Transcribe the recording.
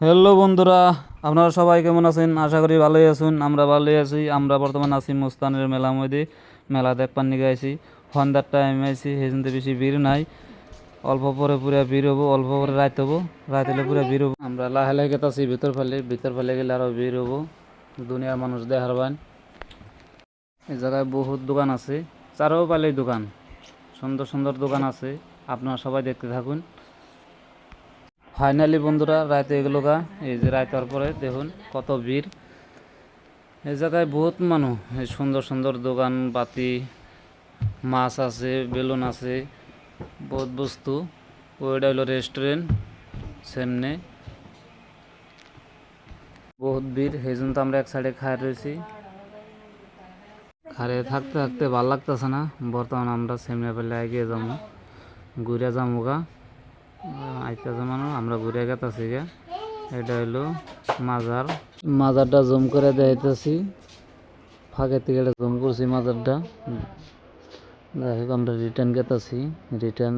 Hello বন্ধুরা, আপনারা সবাই কেমন আছেন? আশা করি ভালোই আছেন। আমরা ভালোই আছি। আমরা বর্তমানে আছি মুস্তানের মেলা মধ্যে। মেলা দেখবার নিয়ে আইছি। সন্ধ্যার টাইম আইছি, সেজন্য বেশি ভিড় নাই। অল্প পরে পুরা ভিড় হবো, অল্প পরে রাত হবো, রাত হলে পুরা ভিড় হবো। আমরা লাহে লাহে গেতাছি ভিতর ফেলে গেলে আরো ভিড় হবো। দুনিয়ার মানুষ দেখার পান। এই জায়গায় বহুত দোকান আছে, চারও পালেই দোকান, সুন্দর সুন্দর দোকান আছে। আপনারা সবাই দেখতে থাকুন। ফাইনালি বন্ধুরা রাতে এগুলো গা, এই যে রাত হওয়ার পরে দেখুন কত ভিড়। এই জায়গায় বহুত মানুষ, এই সুন্দর সুন্দর দোকান পাতি, মাছ আছে, বেলুন আছে, বহুত বস্তু। ওইটা হলো রেস্টুরেন্ট সামনে। বহুত ভিড়, সেই জন্য তো আমরা এক সাইডে খায় রয়েছি। খারে থাকতে থাকতে ভাল লাগতেছে না। বর্তমান আমরা সামনে পেলে এগিয়ে যাবো, ঘুরে যাবো গা। আইতেছে মানুষ, আমরা ঘুরে গেতেছি গা। এটা হলো মাজার। মাজারটা জুম করে দেখাইতেছি, ফাঁকের থেকে এটা জুম করছি মাজারটা। যাই হোক আমরা রিটার্ন গেতেছি। রিটার্ন